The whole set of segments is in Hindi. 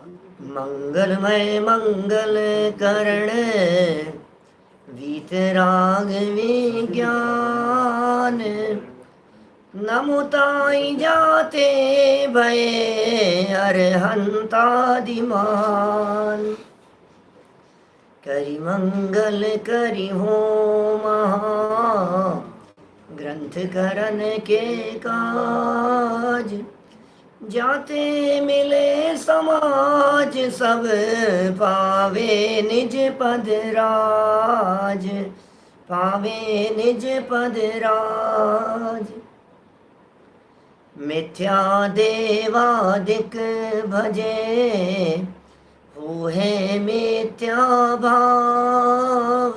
मंगलमय मंगल करण वीतराग विज्ञान। नमुताई जाते भये अरहंतादिमान। करि मंगल करि हो महा ग्रंथ करन के काज। जाते मिले समाज सब पावे निज पद राज। पावे निज पद राज। मिथ्या देवादिक भजे हो है मिथ्या भाव।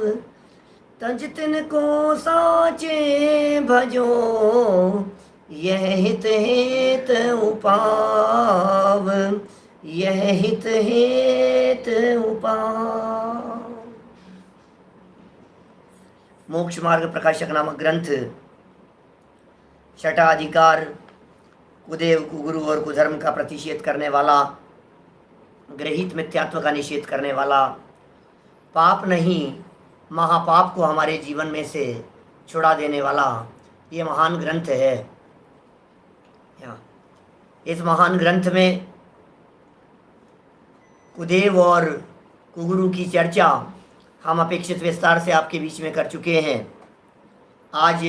तज तिनको साचे भजो यह हित हेत उपाव। यह हित हेत उपाव। मोक्ष मार्ग प्रकाशक नामक ग्रंथ छठा अधिकार कुदेव कुगुरु और कुधर्म का प्रतिषेध करने वाला, गृहीत मिथ्यात्व का निषेध करने वाला, पाप नहीं महापाप को हमारे जीवन में से छुड़ा देने वाला ये महान ग्रंथ है। इस महान ग्रंथ में कुदेव और कुगुरु की चर्चा हम अपेक्षित विस्तार से आपके बीच में कर चुके हैं। आज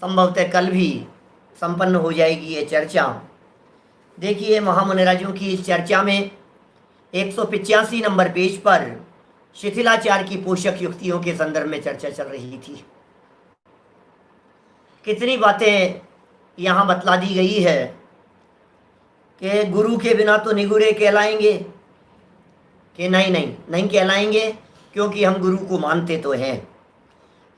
संभवतः कल भी संपन्न हो जाएगी ये चर्चा। देखिए, महामुनिराजों की इस चर्चा में 185 नंबर पेज पर शिथिलाचार की पोषक युक्तियों के संदर्भ में चर्चा चल रही थी। कितनी बातें यहाँ बतला दी गई है कि गुरु के बिना तो निगुरे कहलाएंगे कि नहीं कहलाएंगे, क्योंकि हम गुरु को मानते तो हैं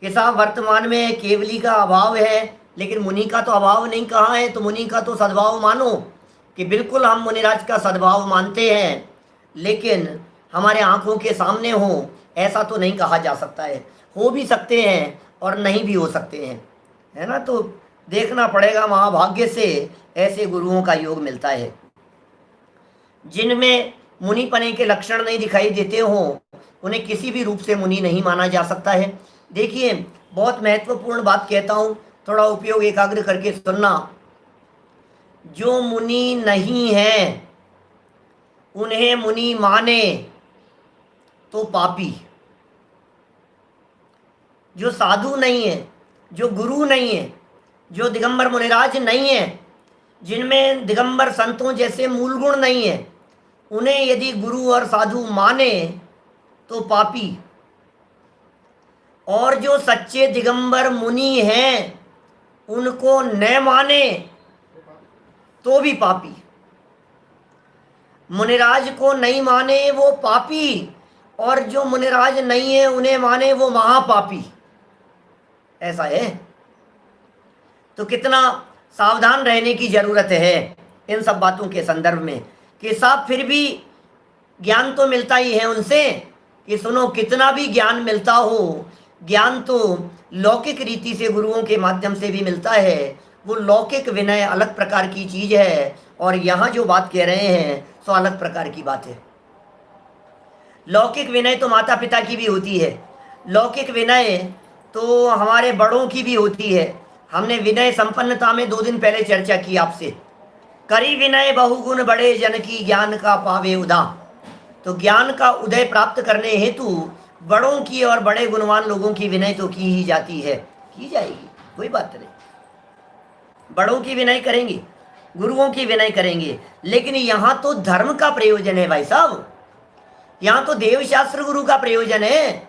कि साहब वर्तमान में केवली का अभाव है, लेकिन मुनि का तो अभाव नहीं कहा है। तो मुनि का तो सद्भाव मानो कि बिल्कुल हम मुनिराज का सद्भाव मानते हैं, लेकिन हमारे आंखों के सामने हो ऐसा तो नहीं कहा जा सकता है। हो भी सकते हैं और नहीं भी हो सकते हैं, है ना। तो देखना पड़ेगा, महाभाग्य से ऐसे गुरुओं का योग मिलता है जिनमें मुनिपने के लक्षण नहीं दिखाई देते हो, उन्हें किसी भी रूप से मुनि नहीं माना जा सकता है। देखिए, बहुत महत्वपूर्ण बात कहता हूँ, थोड़ा उपयोग एकाग्र करके सुनना। जो मुनि नहीं है उन्हें मुनि माने तो पापी। जो साधु नहीं है, जो गुरु नहीं है, जो दिगंबर मुनिराज नहीं है, जिनमें दिगंबर संतों जैसे मूल गुण नहीं है, उन्हें यदि गुरु और साधु माने तो पापी। और जो सच्चे दिगंबर मुनि हैं उनको न माने तो भी पापी। मुनिराज को नहीं माने वो पापी, और जो मुनिराज नहीं है उन्हें माने वो महापापी। ऐसा है। तो कितना सावधान रहने की जरूरत है इन सब बातों के संदर्भ में कि साहब फिर भी ज्ञान तो मिलता ही है उनसे। कि सुनो, कितना भी ज्ञान मिलता हो, ज्ञान तो लौकिक रीति से गुरुओं के माध्यम से भी मिलता है। वो लौकिक विनय अलग प्रकार की चीज है, और यहाँ जो बात कह रहे हैं सो अलग प्रकार की बात है। लौकिक विनय तो माता पिता की भी होती है, लौकिक विनय तो हमारे बड़ों की भी होती है। हमने विनय संपन्नता में 2 दिन पहले चर्चा की आपसे। करी विनय बहुगुण बड़े जन की ज्ञान का पावे उदा। तो ज्ञान का उदय प्राप्त करने हेतु बड़ों की और बड़े गुणवान लोगों की विनय तो की ही जाती है, की जाएगी, कोई बात नहीं। बड़ों की विनय करेंगे, गुरुओं की विनय करेंगे, लेकिन यहाँ तो धर्म का प्रयोजन है भाई साहब। यहाँ तो देवशास्त्र गुरु का प्रयोजन है।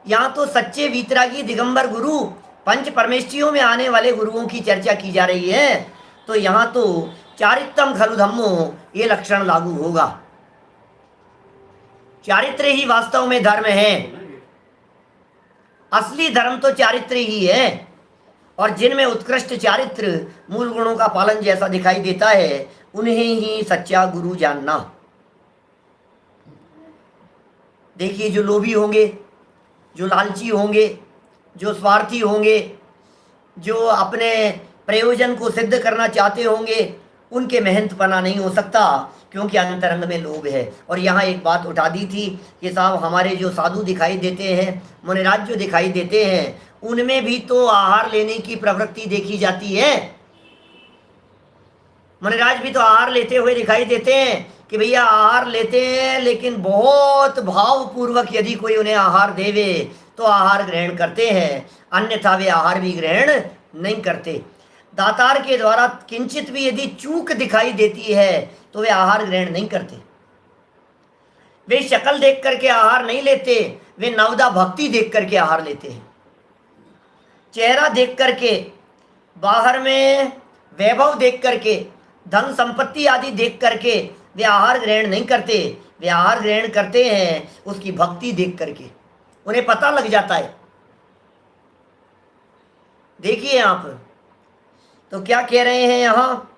यहाँ तो सच्चे वीतरागी दिगंबर गुरु, पंच परमेष्ठियों में आने वाले गुरुओं की चर्चा की जा रही है। तो यहाँ तो चारित्रम खलु धम्मो ये लक्षण लागू होगा। चारित्र ही वास्तव में धर्म है। असली धर्म तो चारित्र ही है, और जिनमें उत्कृष्ट चारित्र मूल गुणों का पालन जैसा दिखाई देता है उन्हें ही सच्चा गुरु जानना। देखिए, जो लोभी होंगे, जो लालची होंगे, जो स्वार्थी होंगे, जो अपने प्रयोजन को सिद्ध करना चाहते होंगे, उनके मेहनतपना नहीं हो सकता, क्योंकि अंतरंग में लोभ है। और यहाँ एक बात उठा दी थी कि साहब हमारे जो साधु दिखाई देते हैं, मुनिराज जो दिखाई देते हैं, उनमें भी तो आहार लेने की प्रवृत्ति देखी जाती है। मुनिराज भी तो आहार लेते हुए दिखाई देते हैं कि भैया आहार लेते हैं, लेकिन बहुत भावपूर्वक यदि कोई उन्हें आहार देवे तो आहार ग्रहण करते हैं, अन्यथा वे आहार भी ग्रहण नहीं करते। दातार के द्वारा किंचित भी यदि चूक दिखाई देती है तो वे आहार ग्रहण नहीं करते। वे शक्ल देख करके आहार नहीं लेते, वे नवदा भक्ति देख करके आहार लेते हैं। चेहरा देख करके, बाहर में वैभव देख करके, धन संपत्ति आदि देख करके वे आहार ग्रहण नहीं करते। वे आहार ग्रहण करते हैं उसकी भक्ति देख करके, उन्हें पता लग जाता है। देखिए आप, तो क्या कह रहे हैं यहाँ,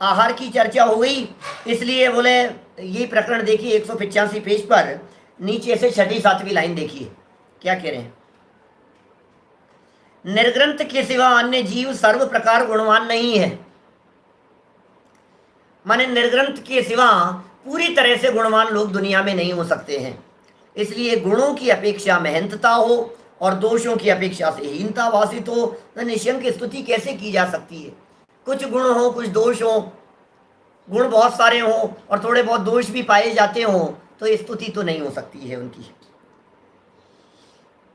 आहार की चर्चा हो गई, इसलिए बोले ये प्रकरण देखिए 185 पेज पर नीचे से 6ठी-7वीं लाइन देखिए क्या कह रहे हैं। निर्ग्रंथ के सिवा अन्य जीव सर्व प्रकार गुणवान नहीं है। माने निर्ग्रंथ के सिवा पूरी तरह से गुणवान लोग दुनिया में नहीं हो सकते हैं। इसलिए गुणों की अपेक्षा महंतता हो और दोषों की अपेक्षा से हीनता वासित हो तो निशंक स्तुति कैसे की जा सकती है। कुछ गुण हो, कुछ दोष हो, गुण बहुत सारे हों और थोड़े बहुत दोष भी पाए जाते हों तो स्तुति तो नहीं हो सकती है उनकी।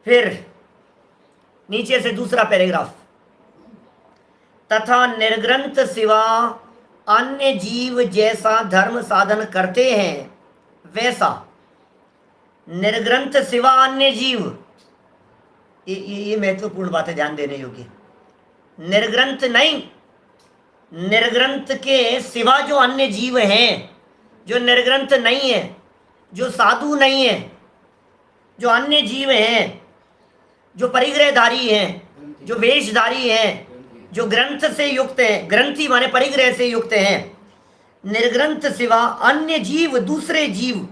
फिर नीचे से दूसरा पैराग्राफ, तथा निर्ग्रंथ सिवा अन्य जीव जैसा धर्म साधन करते हैं वैसा निर्ग्रंथ सिवा अन्य जीव, ये महत्वपूर्ण बात है, ध्यान देने योग्य। निर्ग्रंथ नहीं, निर्ग्रंथ के सिवा जो अन्य जीव हैं, जो निर्ग्रंथ नहीं है, जो साधु नहीं है, जो अन्य जीव हैं, जो परिग्रहधारी हैं, जो वेशधारी हैं, जो ग्रंथ से युक्त हैं, ग्रंथी माने परिग्रह से युक्त हैं, निर्ग्रंथ सिवा अन्य जीव, दूसरे जीव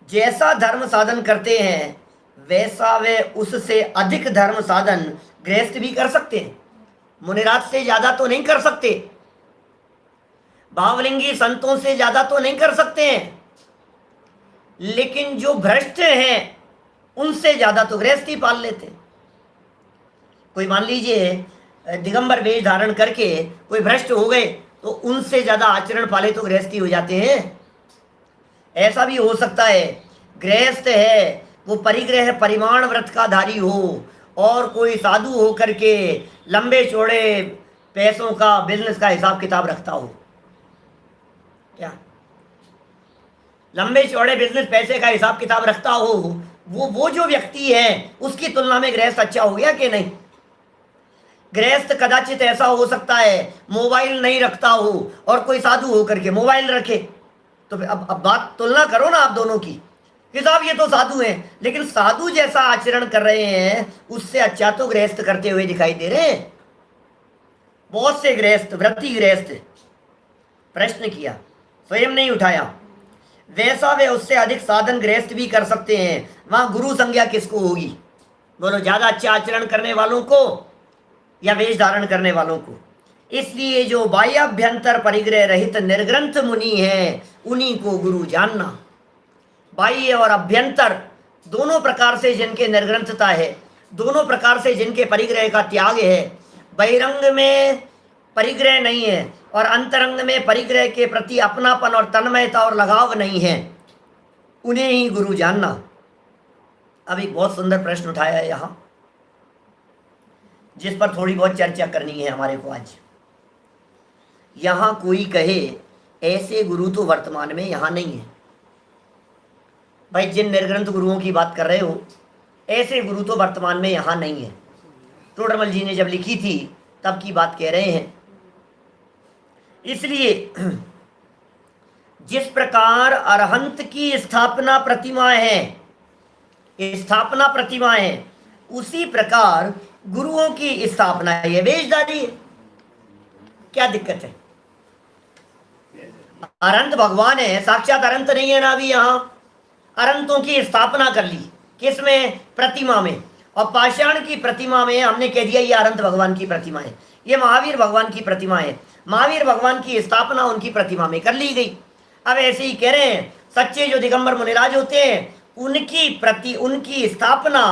जैसा धर्म साधन करते हैं वैसा वे उससे अधिक धर्म साधन गृहस्थ भी कर सकते हैं। मुनिराज से ज्यादा तो नहीं कर सकते, भावलिंगी संतों से ज्यादा तो नहीं कर सकते हैं, लेकिन जो भ्रष्ट हैं उनसे ज्यादा तो गृहस्थी पाल लेते हैं। कोई मान लीजिए दिगंबर वेश धारण करके कोई भ्रष्ट हो गए तो उनसे ज्यादा आचरण पाले तो गृहस्थी हो जाते हैं। ऐसा भी हो सकता है गृहस्थ है वो परिग्रह परिमाण व्रत का धारी हो और कोई साधु हो करके लंबे चौड़े पैसों का, बिजनेस का हिसाब किताब रखता हो। क्या लंबे चौड़े बिजनेस पैसे का हिसाब किताब रखता हो, वो जो व्यक्ति है उसकी तुलना में गृहस्थ अच्छा हो गया कि नहीं। गृहस्थ कदाचित ऐसा हो सकता है मोबाइल नहीं रखता हो और कोई साधु हो करके मोबाइल रखे, तो अब बात तुलना करो ना आप दोनों की कि साहब ये तो साधु हैं, लेकिन साधु जैसा आचरण कर रहे हैं उससे अच्छा तो गृहस्थ करते हुए दिखाई दे रहे हैं। बहुत से गृहस्थ, व्रती गृहस्थ, प्रश्न किया स्वयं नहीं उठाया, वैसा वे उससे अधिक साधन गृहस्थ भी कर सकते हैं। वहां गुरु संज्ञा किसको होगी, बोलो ज्यादा अच्छा आचरण करने वालों को या वेश धारण करने वालों को। इसलिए जो बाह्याभ्यंतर परिग्रह रहित निर्ग्रंथ मुनि है उन्हीं को गुरु जानना। बाह्य और अभ्यंतर दोनों प्रकार से जिनके निर्ग्रंथता है, दोनों प्रकार से जिनके परिग्रह का त्याग है, बहिरंग में परिग्रह नहीं है और अंतरंग में परिग्रह के प्रति अपनापन और तन्मयता और लगाव नहीं है, उन्हें ही गुरु जानना। अब एक बहुत सुंदर प्रश्न उठाया है यहाँ, जिस पर थोड़ी बहुत चर्चा करनी है हमारे को आज। यहाँ कोई कहे ऐसे गुरु तो वर्तमान में यहाँ नहीं है। भाई जिन निर्ग्रंथ गुरुओं की बात कर रहे हो ऐसे गुरु तो वर्तमान में यहाँ नहीं है। टोडरमल जी ने जब लिखी थी तब की बात कह रहे हैं। इसलिए जिस प्रकार अरहंत की स्थापना प्रतिमाएं हैं, उसी प्रकार गुरुओं की स्थापना है, वेशधारी है। क्या दिक्कत है? अरंत भगवान है, साक्षात अरंत नहीं है ना अभी यहाँ। अरंतों की स्थापना कर ली, किसमें? प्रतिमा में। और पाषाण की प्रतिमा में हमने कह दिया ये अरंत भगवान की प्रतिमा है। ये महावीर भगवान की प्रतिमा है। महावीर भगवान की स्थापना उनकी प्रतिमा में कर ली गई। अब ऐसे ही कह रहे हैं सच्चे जो दिगंबर मुनिराज होते हैं उनकी स्थापना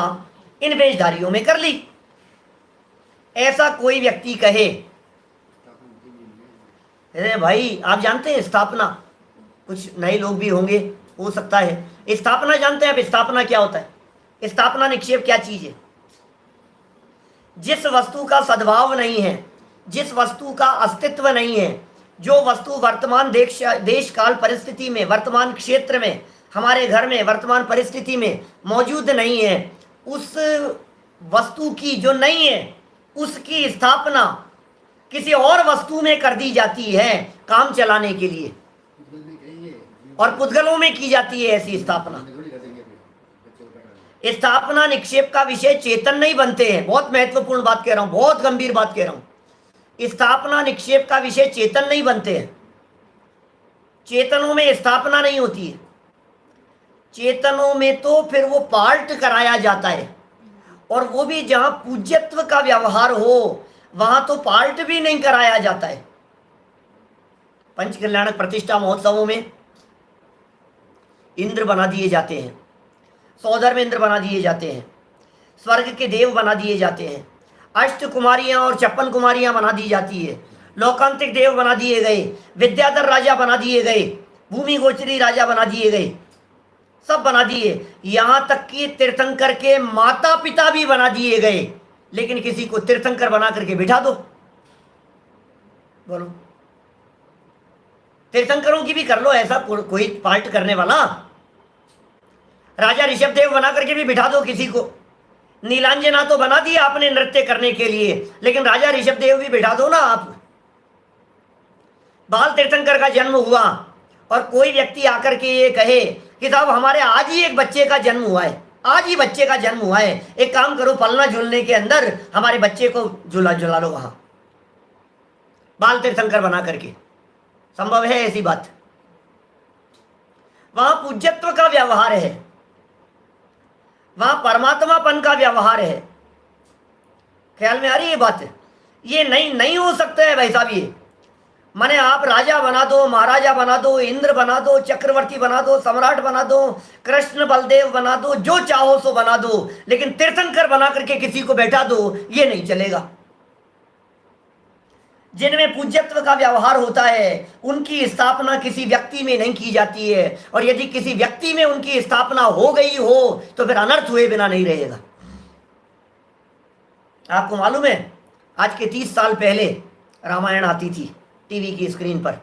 इन वेशधारियों में कर ली। ऐसा कोई व्यक्ति कहे, अरे भाई आप जानते हैं स्थापना, कुछ नए लोग भी होंगे हो सकता है, स्थापना जानते हैं आप स्थापना क्या होता है? स्थापना निक्षेप क्या चीज है? जिस वस्तु का सद्भाव नहीं है, जिस वस्तु का अस्तित्व नहीं है, जो वस्तु वर्तमान देश काल परिस्थिति में, वर्तमान क्षेत्र में, हमारे घर में वर्तमान परिस्थिति में मौजूद नहीं है, उस वस्तु की जो नहीं है उसकी स्थापना किसी और वस्तु में कर दी जाती है काम चलाने के लिए, और पुद्गलों में की जाती है ऐसी स्थापना। स्थापना निक्षेप का विषय चेतन नहीं बनते हैं। बहुत महत्वपूर्ण बात कह रहा हूं, बहुत गंभीर बात कह रहा हूं। स्थापना निक्षेप का विषय चेतन नहीं बनते हैं। चेतनों में स्थापना नहीं होती है। चेतनों में तो फिर वो पार्ट कराया जाता है, और वो भी जहां पूज्यत्व का व्यवहार हो वहां तो पार्ट भी नहीं कराया जाता है। पंच कल्याणक प्रतिष्ठा महोत्सवों में इंद्र बना दिए जाते हैं, सौधर्म इंद्र बना दिए जाते हैं, स्वर्ग के देव बना दिए जाते हैं, अष्ट कुमारियां और 56 कुमारियां बना दी जाती है, लोकांतिक देव बना दिए गए, विद्याधर राजा बना दिए गए, भूमि गोचरी राजा बना दिए गए, सब बना दिए। यहां तक कि तीर्थंकर के माता पिता भी बना दिए गए, लेकिन किसी को तीर्थंकर बना करके बिठा दो, बोलो तीर्थंकरों की भी कर लो ऐसा कोई पार्ट करने वाला। राजा ऋषभदेव बना करके भी बिठा दो किसी को। नीलांजना तो बना दिया आपने नृत्य करने के लिए, लेकिन राजा ऋषभदेव भी बिठा दो ना आप। बाल तीर्थंकर का जन्म हुआ और कोई व्यक्ति आकर के ये कहे कि साहब हमारे आज ही एक बच्चे का जन्म हुआ है, आज ही बच्चे का जन्म हुआ है, एक काम करो पलना झूलने के अंदर हमारे बच्चे को झूला झुला लो वहां, बाल तीर्थंकर बना करके। संभव है ऐसी बात? वहां पूज्यत्व का व्यवहार है, वहां परमात्मापन का व्यवहार है। ख्याल में आ रही है बात? ये नहीं हो सकता है भाई साहब। ये माने आप राजा बना दो, महाराजा बना दो, इंद्र बना दो, चक्रवर्ती बना दो, सम्राट बना दो, कृष्ण बलदेव बना दो, जो चाहो सो बना दो, लेकिन तीर्थंकर बना करके किसी को बैठा दो, ये नहीं चलेगा। जिनमें पूज्यत्व का व्यवहार होता है उनकी स्थापना किसी व्यक्ति में नहीं की जाती है, और यदि किसी व्यक्ति में उनकी स्थापना हो गई हो तो फिर अनर्थ हुए बिना नहीं रहेगा। आपको मालूम है आज के 30 साल पहले रामायण आती थी टीवी की स्क्रीन पर,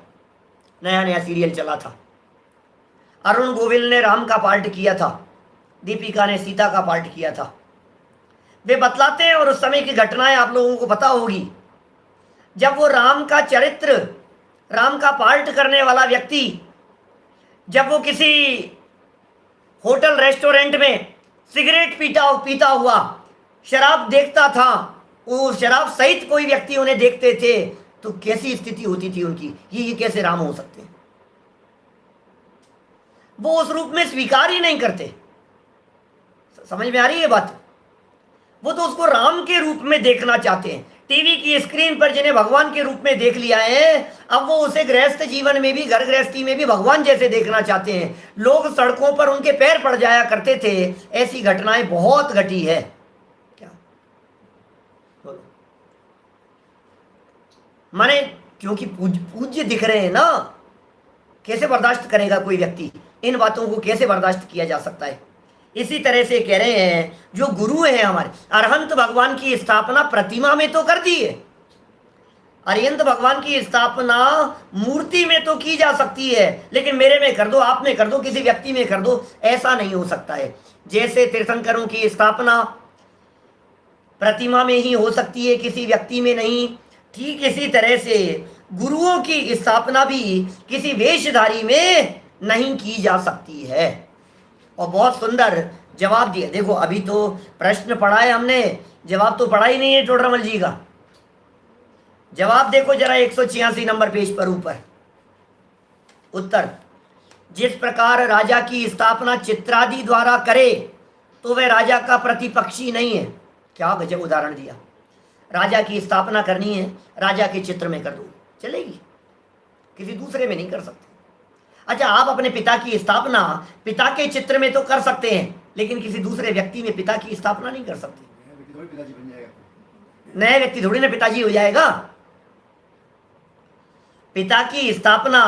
नया नया सीरियल चला था। अरुण गोविल ने राम का पार्ट किया था, दीपिका ने सीता का पार्ट किया था। वे बतलाते हैं और उस समय की घटनाएं आप लोगों को पता होगी। जब वो राम का चरित्र, राम का पार्ट करने वाला व्यक्ति जब वो किसी होटल रेस्टोरेंट में सिगरेट पीता हुआ शराब देखता था, वो शराब सहित कोई व्यक्ति उन्हें देखते थे, तो कैसी स्थिति होती थी उनकी, ये कैसे राम हो सकते हैं? वो उस रूप में स्वीकार ही नहीं करते। समझ में आ रही है बात? वो तो उसको राम के रूप में देखना चाहते हैं। टीवी की स्क्रीन पर जिन्हें भगवान के रूप में देख लिया है, अब वो उसे गृहस्थ जीवन में भी, घर गृहस्थी में भी भगवान जैसे देखना चाहते हैं। लोग सड़कों पर उनके पैर पड़ जाया करते थे, ऐसी घटनाएं बहुत घटी है। क्या बोलो? माने क्योंकि पूज्य दिख रहे हैं ना, कैसे बर्दाश्त करेगा कोई व्यक्ति? इन बातों को कैसे बर्दाश्त किया जा सकता है? इसी तरह से कह रहे हैं जो गुरु हैं हमारे, अरहंत भगवान की स्थापना प्रतिमा में तो कर दी है, अरिहंत भगवान की स्थापना मूर्ति में तो की जा सकती है, लेकिन मेरे में कर दो, आप में कर दो, किसी व्यक्ति में कर दो, ऐसा नहीं हो सकता है। जैसे तीर्थंकरों की स्थापना प्रतिमा में ही हो सकती है, किसी व्यक्ति में नहीं, ठीक इसी तरह से गुरुओं की स्थापना भी किसी वेशधारी में नहीं की जा सकती है। और बहुत सुंदर जवाब दिया। देखो अभी तो प्रश्न पढ़ा है हमने, जवाब तो पढ़ा ही नहीं है टोडरमल जी का। जवाब देखो जरा 186 नंबर पेज पर ऊपर। उत्तर, जिस प्रकार राजा की स्थापना चित्रादि द्वारा करे तो वह राजा का प्रतिपक्षी नहीं है। क्या गजब उदाहरण दिया। राजा की स्थापना करनी है, राजा के चित्र में कर दो, चलेगी, किसी दूसरे में नहीं कर सकते। अच्छा, आप अपने पिता की स्थापना पिता के चित्र में तो कर सकते हैं, लेकिन किसी दूसरे व्यक्ति में पिता की स्थापना नहीं कर सकते। नए व्यक्ति थोड़ी ना पिताजी हो जाएगा। पिता की स्थापना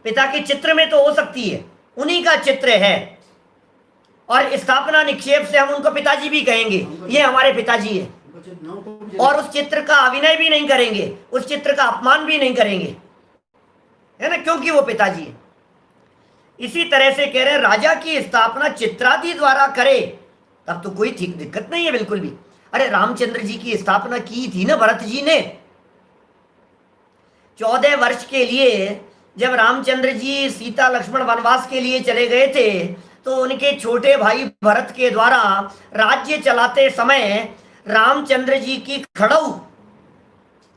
पिता के चित्र में तो हो सकती है, उन्हीं का चित्र है, और स्थापना निक्षेप से हम उनको पिताजी भी कहेंगे, ये हमारे पिताजी है, और उस चित्र का अभिनय भी नहीं करेंगे, उस चित्र का अपमान भी नहीं करेंगे, है ना, क्योंकि वो पिताजी है। इसी तरह से कह रहे हैं राजा की स्थापना चित्रादि द्वारा करे, तब तो कोई ठीक दिक्कत नहीं है बिल्कुल भी। अरे रामचंद्र जी की स्थापना की थी ना भरत जी ने। 14 वर्ष के लिए जब रामचंद्र जी सीता लक्ष्मण वनवास के लिए चले गए थे, तो उनके छोटे भाई भरत के द्वारा राज्य चलाते समय रामचंद्र जी की खड़ऊ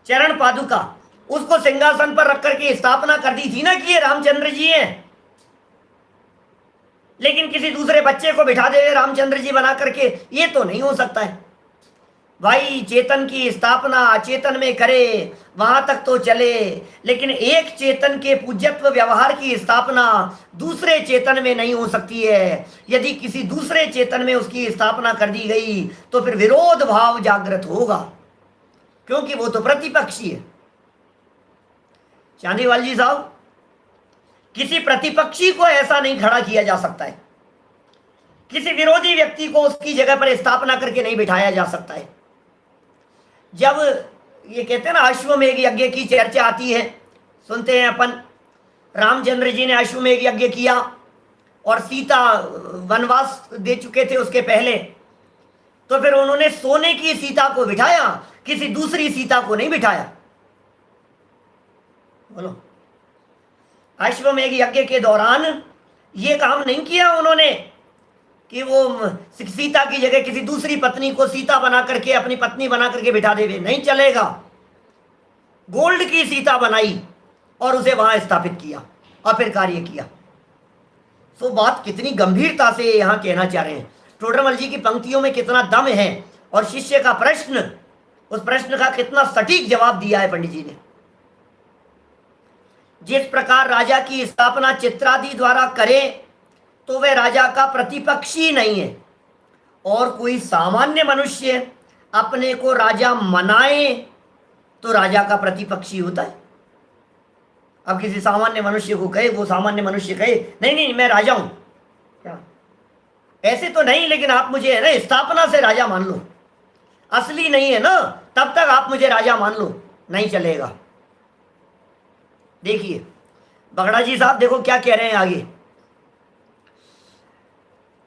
चरण पादुका उसको सिंहासन पर रख करके स्थापना कर दी थी ना कि ये रामचंद्र जी हैं। लेकिन किसी दूसरे बच्चे को बिठा दे रामचंद्र जी बना करके, ये तो नहीं हो सकता है भाई। चेतन की स्थापना चेतन में करे, वहां तक तो चले, लेकिन एक चेतन के पूज्यत्व व्यवहार की स्थापना दूसरे चेतन में नहीं हो सकती है। यदि किसी दूसरे चेतन में उसकी स्थापना कर दी गई तो फिर विरोध भाव जागृत होगा, क्योंकि वो तो प्रतिपक्षी है। चांदीवाल जी साहब, किसी प्रतिपक्षी को ऐसा नहीं खड़ा किया जा सकता है, किसी विरोधी व्यक्ति को उसकी जगह पर स्थापना करके नहीं बिठाया जा सकता है। जब ये कहते हैं ना अश्वमेघ यज्ञ की चर्चा आती है, सुनते हैं अपन, रामचंद्र जी ने अश्वमेघ यज्ञ किया और सीता वनवास दे चुके थे उसके पहले, तो फिर उन्होंने सोने की सीता को बिठाया, किसी दूसरी सीता को नहीं बिठाया। बोलो, अश्वमेघ यज्ञ के दौरान ये काम नहीं किया उन्होंने कि वो सीता की जगह किसी दूसरी पत्नी को सीता बना करके, अपनी पत्नी बना करके बिठा देवे, नहीं चलेगा। गोल्ड की सीता बनाई और उसे वहां स्थापित किया और फिर कार्य किया। तो बात कितनी गंभीरता से यहां कहना चाह रहे हैं, टोडरमल जी की पंक्तियों में कितना दम है, और शिष्य का प्रश्न, उस प्रश्न का कितना सटीक जवाब दिया है पंडित जी ने। जिस प्रकार राजा की स्थापना चित्रादि द्वारा करे तो वह राजा का प्रतिपक्षी नहीं है, और कोई सामान्य मनुष्य अपने को राजा मनाए तो राजा का प्रतिपक्षी होता है। अब किसी सामान्य मनुष्य को कहे, वो सामान्य मनुष्य कहे नहीं नहीं मैं राजा हूं, क्या ऐसे तो नहीं, लेकिन आप मुझे है ना स्थापना से राजा मान लो, असली नहीं है ना तब तक आप मुझे राजा मान लो, नहीं चलेगा। देखिए बगड़ा जी साहब, देखो क्या कह रहे हैं आगे।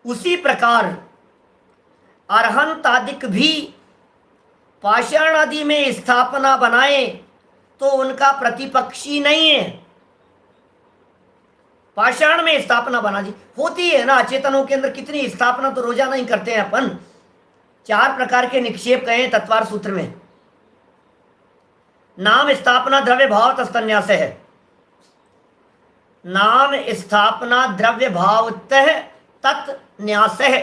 उसी प्रकार अरहंतादिक भी पाषाण आदि में स्थापना बनाए तो उनका प्रतिपक्षी नहीं है। पाषाण में स्थापना बना दी होती है ना, अचेतनों के अंदर कितनी स्थापना तो रोजाना ही करते हैं अपन। 4 प्रकार के निक्षेप कहे तत्वार सूत्र में। नाम स्थापना द्रव्य भाव तस्तन्यास है। नाम स्थापना द्रव्य भाव तत् न्यास है।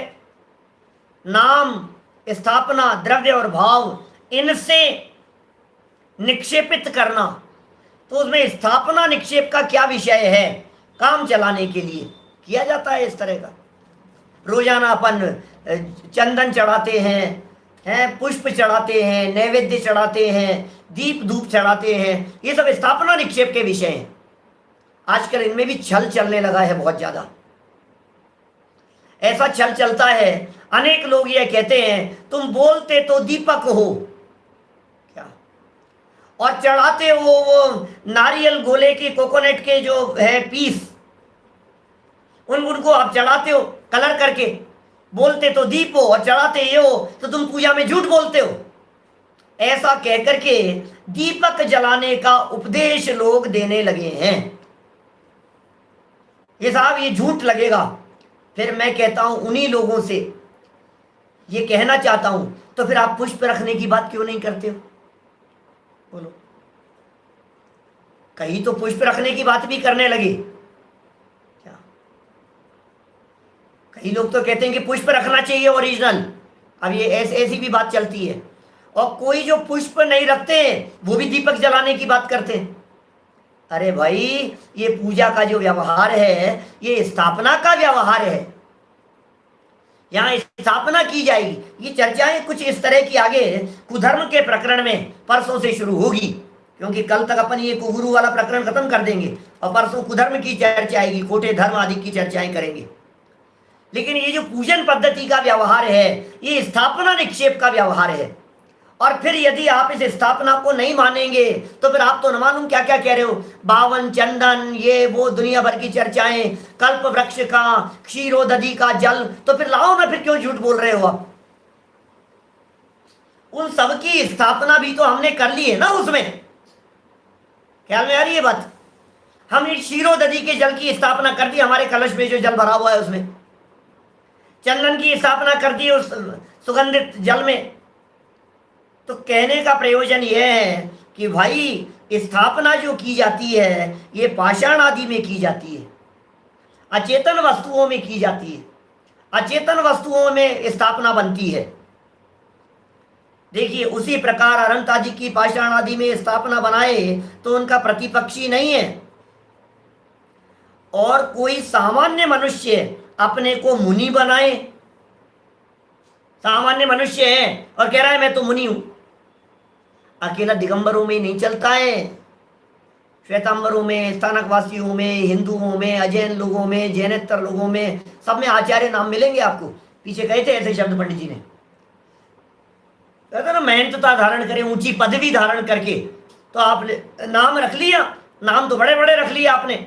नाम स्थापना द्रव्य और भाव इनसे निक्षेपित करना, तो उसमें स्थापना निक्षेप का क्या विषय है, काम चलाने के लिए किया जाता है। इस तरह का रोजाना अपन चंदन चढ़ाते हैं, पुष्प चढ़ाते हैं, नैवेद्य चढ़ाते हैं, दीप धूप चढ़ाते हैं, ये सब स्थापना निक्षेप के विषय हैं। आजकल इनमें भी छल चलने लगा है बहुत ज्यादा। ऐसा छल चलता है, अनेक लोग ये कहते हैं तुम बोलते तो दीपक हो क्या, और चढ़ाते हो वो नारियल गोले की, कोकोनट के जो है पीस, उनको आप चढ़ाते हो कलर करके, बोलते तो दीप हो और चढ़ाते ये हो, तो तुम पूजा में झूठ बोलते हो। ऐसा कह करके दीपक जलाने का उपदेश लोग देने लगे हैं। ये साहब ये झूठ लगेगा। फिर मैं कहता हूं उन्हीं लोगों से ये कहना चाहता हूं, तो फिर आप पुष्प रखने की बात क्यों नहीं करते हो? बोलो, कहीं तो पुष्प रखने की बात भी करने लगे क्या? कई लोग तो कहते हैं कि पुष्प रखना चाहिए ओरिजिनल। अब ये ऐसी भी बात चलती है, और कोई जो पुष्प नहीं रखते वो भी दीपक जलाने की बात करते हैं। अरे भाई, ये पूजा का जो व्यवहार है ये स्थापना का व्यवहार है। यहाँ स्थापना की जाएगी। ये चर्चाएं कुछ इस तरह की आगे कुधर्म के प्रकरण में परसों से शुरू होगी, क्योंकि कल तक अपन ये कुगुरु वाला प्रकरण खत्म कर देंगे और परसों कुधर्म की चर्चा आएगी, कोटे धर्म आदि की चर्चाएं करेंगे। लेकिन ये जो पूजन पद्धति का व्यवहार है ये स्थापना निक्षेप का व्यवहार है। और फिर यदि आप इस स्थापना को नहीं मानेंगे तो फिर आप तो न मालूम क्या क्या कह रहे हो, बावन चंदन, ये वो दुनिया भर की चर्चाएं, कल्प वृक्ष का, क्षीरोदधि का जल, तो फिर लाओ ना, फिर क्यों झूठ बोल रहे हो आप? उन सब की स्थापना भी तो हमने कर ली है ना। उसमें ख्याल में आ रही है बात? हमने क्षीरोदधि के जल की स्थापना कर दी, हमारे कलश में जो जल भरा हुआ है उसमें। चंदन की स्थापना कर दी उस सुगंधित जल में। तो कहने का प्रयोजन यह है कि भाई स्थापना जो की जाती है ये पाषाण आदि में की जाती है, अचेतन वस्तुओं में की जाती है, अचेतन वस्तुओं में स्थापना बनती है। देखिए, उसी प्रकार अनंत आदि की पाषाण आदि में स्थापना बनाए तो उनका प्रतिपक्षी नहीं है। और कोई सामान्य मनुष्य अपने को मुनि बनाए, सामान्य मनुष्य है और कह रहा है मैं तो मुनि हूं। अकेला दिगंबरों में नहीं चलता है, श्वेतांबरों में, स्थानकवासियों में, हिंदुओं में, अजैन लोगों में, जैनेतर लोगों में, सब में आचार्य नाम मिलेंगे आपको। पीछे कहे थे ऐसे शब्द पंडित जी ने, कहते ना महंतता धारण करें, ऊंची पदवी धारण करके। तो आप नाम रख लिया, नाम तो बड़े बड़े रख लिया आपने।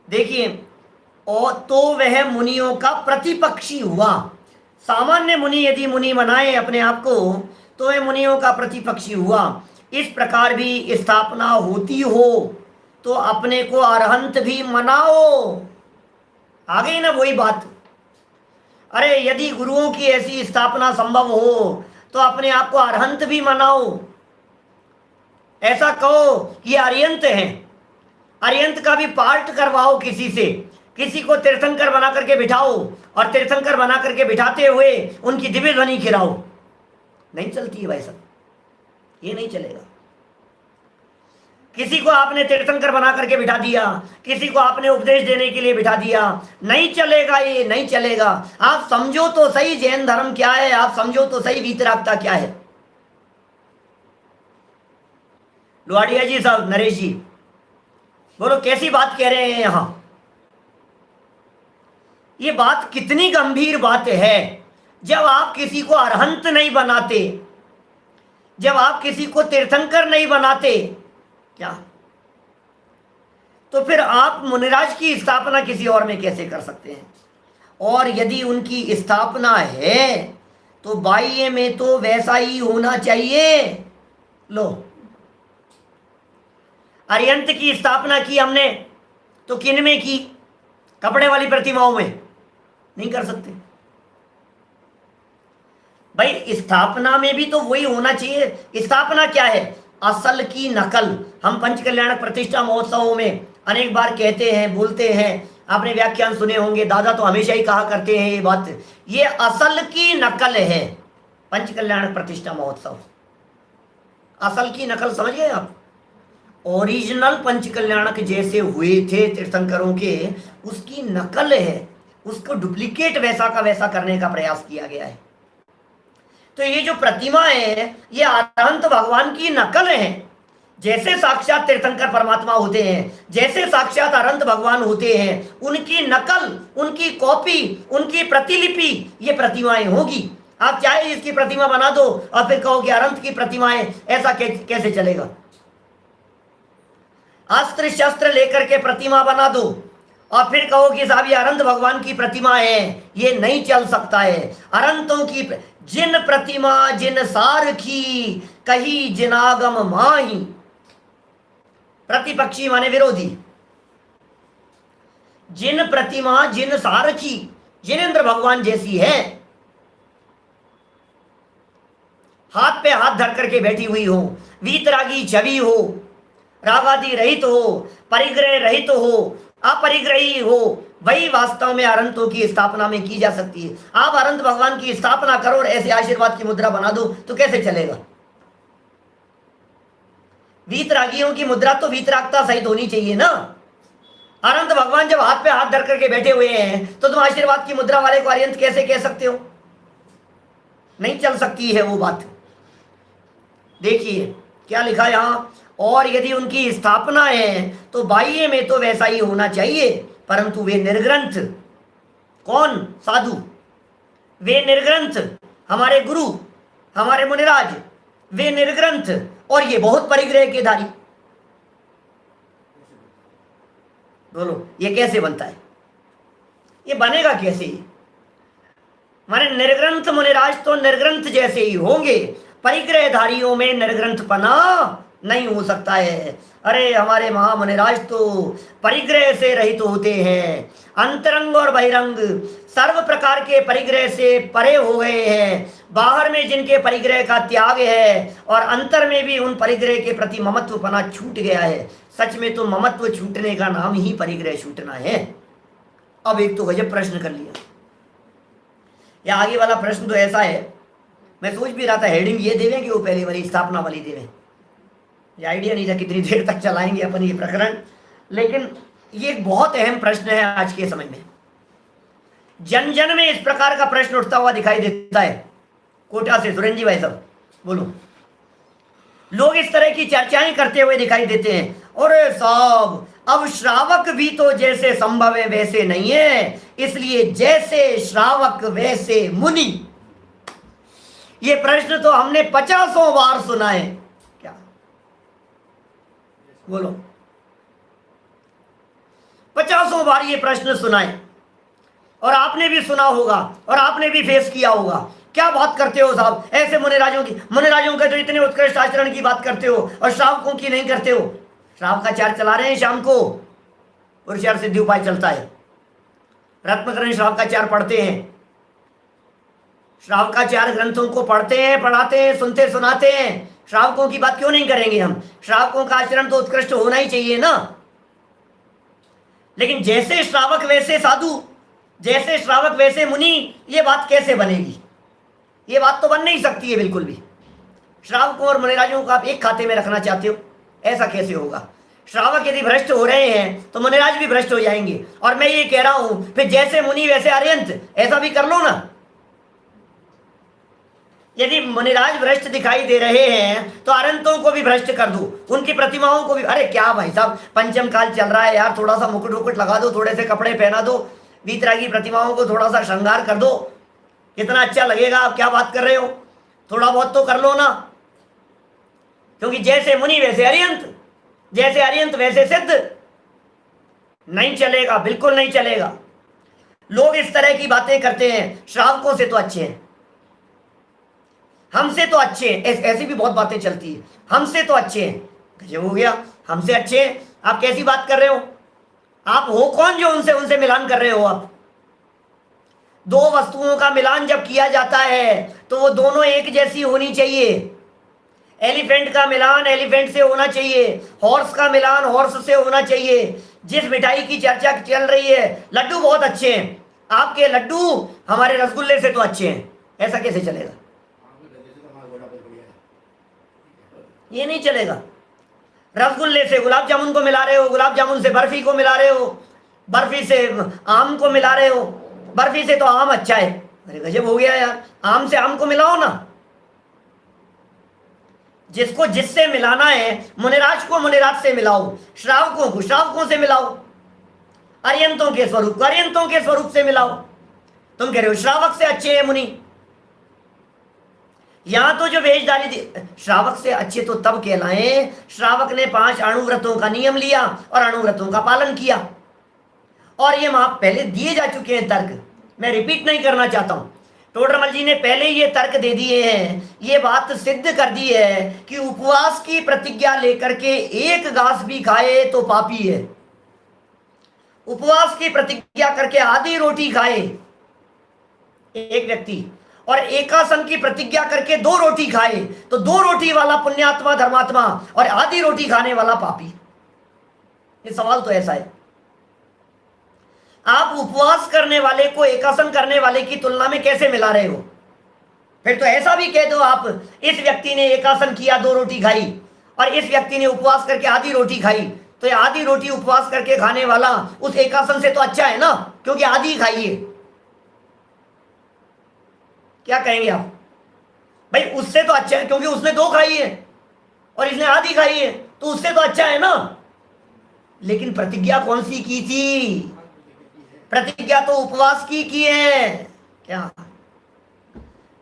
देखिए, और तो वह मुनियों का प्रतिपक्षी हुआ। सामान्य मुनि यदि मुनि बनाए अपने आप को तो वह मुनियों का प्रतिपक्षी हुआ। इस प्रकार भी स्थापना होती हो तो अपने को अरहंत भी मनाओ। आ गई ना वही बात। अरे यदि गुरुओं की ऐसी स्थापना संभव हो तो अपने आप को अरहंत भी मनाओ। ऐसा कहो कि अरियंत हैं, अरियंत का भी पार्ट करवाओ किसी से, किसी को तीर्थंकर बना करके बिठाओ और तीर्थंकर बना करके बिठाते हुए उनकी दिव्य ध्वनि खिलाओ। नहीं चलती है भाई साहब, ये नहीं चलेगा। किसी को आपने तीर्थंकर बना करके बिठा दिया, किसी को आपने उपदेश देने के लिए बिठा दिया, नहीं चलेगा, ये नहीं चलेगा। आप समझो तो सही जैन धर्म क्या है, आप समझो तो सही वीतरागता क्या है। लोहाड़िया जी साहब, नरेश जी, बोलो कैसी बात कह रहे हैं यहां। ये बात कितनी गंभीर बात है। जब आप किसी को अरहंत नहीं बनाते, जब आप किसी को तीर्थंकर नहीं बनाते, क्या तो फिर आप मुनिराज की स्थापना किसी और में कैसे कर सकते हैं? और यदि उनकी स्थापना है तो बाह्य में तो वैसा ही होना चाहिए। लो, अरियंत की स्थापना की हमने तो किन में की? कपड़े वाली प्रतिमाओं में नहीं कर सकते भाई। स्थापना में भी तो वही होना चाहिए। स्थापना क्या है? असल की नकल। हम पंच कल्याणक प्रतिष्ठा महोत्सवों में अनेक बार कहते हैं, बोलते हैं, आपने व्याख्यान सुने होंगे, दादा तो हमेशा ही कहा करते हैं ये बात। ये असल की नकल है पंच कल्याणक प्रतिष्ठा महोत्सव। असल की नकल समझ गए आप? ओरिजिनल पंच कल्याणक जैसे हुए थे तीर्थंकरों के, उसकी नकल है, उसको डुप्लीकेट वैसा का वैसा करने का प्रयास किया गया है। तो ये जो प्रतिमा है ये अरहंत भगवान की नकल है। जैसे साक्षात तीर्थंकर परमात्मा होते हैं, जैसे साक्षात अरहंत भगवान होते हैं, उनकी नकल, उनकी कॉपी, उनकी प्रतिलिपि ये प्रतिमाएं होगी। आप चाहे इसकी प्रतिमा बना दो और फिर कहो कि अरहंत की प्रतिमाएं, ऐसा कैसे चलेगा? अस्त्र शस्त्र लेकर के प्रतिमा बना दो और फिर कहो कि साहब ये अनंत भगवान की प्रतिमा है, ये नहीं चल सकता है। अनंतों की जिन प्रतिमा जिन सारखी कही जिनागम माही। प्रतिपक्षी माने विरोधी। जिन प्रतिमा जिन सारखी, जिनेन्द्र भगवान जैसी है, हाथ पे हाथ धर करके बैठी हुई हो, वीतरागी छवि हो, रागादि रहित हो, परिग्रह रहित हो, अपरिग्रही हो, वही वास्तव में अरंतों की स्थापना में की जा सकती है। आप अरंत भगवान की स्थापना करो और ऐसे आशीर्वाद की मुद्रा बना दो तो कैसे चलेगा? वीतरागियों की मुद्रा तो वीतरागता सहित होनी चाहिए ना। अनंत भगवान जब हाथ पे हाथ धर करके बैठे हुए हैं तो तुम आशीर्वाद की मुद्रा वाले को अरियंत कैसे कह सकते हो? नहीं चल सकती है वो बात। देखिए क्या लिखा यहां, और यदि उनकी स्थापना है तो बाह्य में तो वैसा ही होना चाहिए, परंतु वे निर्ग्रंथ। कौन? साधु। वे निर्ग्रंथ, हमारे गुरु, हमारे मुनिराज, वे निर्ग्रंथ और ये बहुत परिग्रह के धारी। बोलो ये कैसे बनता है? ये बनेगा कैसे? माने निर्ग्रंथ मुनिराज तो निर्ग्रंथ जैसे ही होंगे, परिग्रहधारियों में निर्ग्रंथपना नहीं हो सकता है। अरे हमारे महामुनिराज तो परिग्रह से रहित होते हैं, अंतरंग और बहिरंग सर्व प्रकार के परिग्रह से परे हो गए हैं। बाहर में जिनके परिग्रह का त्याग है और अंतर में भी उन परिग्रह के प्रति ममत्वपना छूट गया है। सच में तो ममत्व छूटने का नाम ही परिग्रह छूटना है। अब एक तो गजब प्रश्न कर लिया। या आगे वाला प्रश्न तो ऐसा है, मैं सोच भी रहा था हेडिंग ये देवें कि वो पहले वाली स्थापना वाली देवें। ये आइडिया नहीं था कितनी देर तक चलाएंगे अपन ये प्रकरण, लेकिन ये एक बहुत अहम प्रश्न है आज के समय में। जन जन में इस प्रकार का प्रश्न उठता हुआ दिखाई देता है। कोटा से सुरेंद्र जी भाई साहब बोलो, लोग इस तरह की चर्चाएं करते हुए दिखाई देते हैं। और साहब अब श्रावक भी तो जैसे संभव है वैसे नहीं है, इसलिए जैसे श्रावक वैसे मुनि। ये प्रश्न तो हमने 50 बार सुना है। क्या बोलो? 50 बार ये प्रश्न सुना है और आपने भी सुना होगा और आपने भी फेस किया होगा। क्या बात करते हो साहब, ऐसे मुनिराजों की, मुनिराजों के तो इतने उत्कृष्ट आचरण की बात करते हो और श्रावकों की नहीं करते हो। श्राव का चार चला रहे हैं शाम को, पुरुषार्थ सिद्धि उपाय चलता है। रत्नकरण श्राव का चार पढ़ते हैं, श्राव का चार ग्रंथों को पढ़ते हैं, पढ़ाते हैं, सुनते सुनाते हैं। श्रावकों की बात क्यों नहीं करेंगे हम? श्रावकों का आचरण तो उत्कृष्ट होना ही चाहिए ना। लेकिन जैसे श्रावक वैसे साधु, जैसे श्रावक वैसे मुनि, ये बात कैसे बनेगी? ये बात तो बन नहीं सकती है बिल्कुल भी। श्रावकों और मुनिराजों को आप एक खाते में रखना चाहते हो, ऐसा कैसे होगा? श्रावक यदि भ्रष्ट हो रहे हैं तो मुनिराज भी भ्रष्ट हो जाएंगे। और मैं ये कह रहा हूं फिर जैसे मुनि वैसे अरियंत, ऐसा भी कर लो ना। यदि मुनिराज भ्रष्ट दिखाई दे रहे हैं तो अरंतों को भी भ्रष्ट कर दो, उनकी प्रतिमाओं को भी। अरे क्या भाई साहब, पंचम काल चल रहा है यार, थोड़ा सा मुकुट वुकुट लगा दो, थोड़े से कपड़े पहना दो, वीतरागी प्रतिमाओं को थोड़ा सा श्रृंगार कर दो, कितना अच्छा लगेगा। आप क्या बात कर रहे हो? थोड़ा बहुत तो कर लो ना। क्योंकि जैसे मुनि वैसे अरियंत, जैसे अरियंत वैसे सिद्ध। नहीं चलेगा, बिल्कुल नहीं चलेगा। लोग इस तरह की बातें करते हैं, श्रावकों से तो अच्छे हैं, हमसे तो अच्छे हैं। ऐसी भी बहुत बातें चलती है, हमसे तो अच्छे हैं। गजब हो गया, हमसे अच्छे हैं? आप कैसी बात कर रहे हो? आप हो कौन जो उनसे उनसे मिलान कर रहे हो? आप दो वस्तुओं का मिलान जब किया जाता है तो वो दोनों एक जैसी होनी चाहिए। एलिफेंट का मिलान एलिफेंट से होना चाहिए, हॉर्स का मिलान हॉर्स से होना चाहिए। जिस मिठाई की चर्चा चल रही है, लड्डू बहुत अच्छे हैं, आपके लड्डू हमारे रसगुल्ले से तो अच्छे हैं, ऐसा कैसे चलेगा? ये नहीं चलेगा। रसगुल्ले से गुलाब जामुन को मिला रहे हो, गुलाब जामुन से बर्फी को मिला रहे हो, बर्फी से आम को मिला रहे हो, बर्फी से तो आम अच्छा है। अरे गजब हो गया यार, आम से आम को मिलाओ ना। जिसको जिससे मिलाना है, मुनिराज को मुनिराज से मिलाओ, श्रावकों को श्रावकों से मिलाओ, अरियंतों के स्वरूप को अरियंतों के स्वरूप से मिलाओ। तुम कह रहे हो श्रावक से अच्छे हैं मुनि। यहां तो जो वेशधारी श्रावक से अच्छे तो तब कहलाएं, श्रावक ने 5 अणुव्रतों का नियम लिया और अणुव्रतों का पालन किया। और ये वहां पहले दिए जा चुके हैं तर्क, मैं रिपीट नहीं करना चाहता हूं। टोडरमल जी ने पहले ये तर्क दे दिए हैं, ये बात सिद्ध कर दी है कि उपवास की प्रतिज्ञा लेकर के एक घास भी खाए तो पापी है। उपवास की प्रतिज्ञा करके आधी रोटी खाए एक व्यक्ति और एकासन की प्रतिज्ञा करके 2 रोटी खाए तो 2 रोटी वाला पुण्यात्मा धर्मात्मा और आधी रोटी खाने वाला पापी। ये सवाल तो ऐसा है। आप उपवास करने वाले को एकासन करने वाले की तुलना में कैसे मिला रहे हो? फिर तो ऐसा भी कह दो आप, इस व्यक्ति ने एकासन किया 2 रोटी खाई और इस व्यक्ति ने उपवास करके आधी रोटी खाई, तो ये आधी रोटी उपवास करके खाने वाला उस एकासन से तो अच्छा है ना, क्योंकि आधी खाई है। क्या कहेंगे आप? भाई उससे तो अच्छा है क्योंकि उसने 2 खाई है और इसने आधी खाई है, तो उससे तो अच्छा है ना। लेकिन प्रतिज्ञा कौन सी की थी? प्रतिज्ञा तो उपवास की है। क्या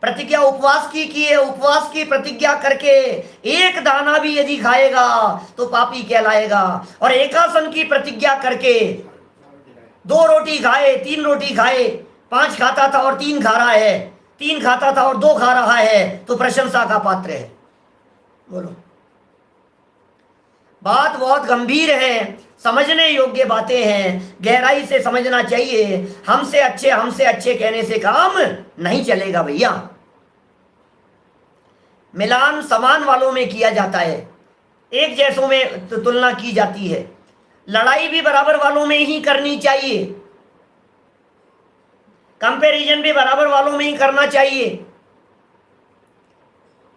प्रतिज्ञा उपवास की है? उपवास की प्रतिज्ञा करके एक दाना भी यदि खाएगा तो पापी कहलाएगा, और एकासन की प्रतिज्ञा करके 2 रोटी खाए, 3 रोटी खाए, 5 खाता था और 3 खा रहा है, 3 खाता था और 2 खा रहा है, तो प्रशंसा का पात्र है। बोलो, बात बहुत गंभीर है, समझने योग्य बातें हैं, गहराई से समझना चाहिए। हमसे अच्छे कहने से काम नहीं चलेगा भैया। मिलान समान वालों में किया जाता है, एक जैसों में तुलना की जाती है। लड़ाई भी बराबर वालों में ही करनी चाहिए, कंपैरिजन भी बराबर वालों में ही करना चाहिए।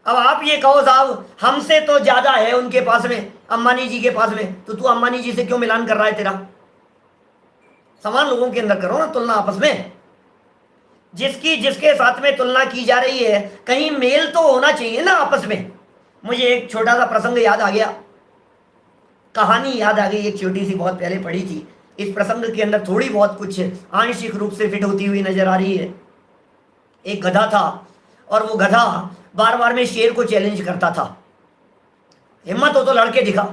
अब आप ये कहो साहब हमसे तो ज्यादा है उनके पास में, अंबानी जी के पास में, तो तू अंबानी जी से क्यों मिलान कर रहा है? तेरा समान लोगों के अंदर करो ना तुलना आपस में। जिसके साथ में तुलना की जा रही है कहीं मेल तो होना चाहिए ना आपस में। मुझे एक छोटा सा प्रसंग याद आ गया, कहानी याद आ गई, एक छोटी सी, बहुत पहले पढ़ी थी। इस प्रसंग के अंदर थोड़ी बहुत कुछ आंशिक रूप से फिट होती हुई नजर आ रही है। एक गधा था और वो गधा बार बार में शेर को चैलेंज करता था, हिम्मत हो तो लड़के दिखा।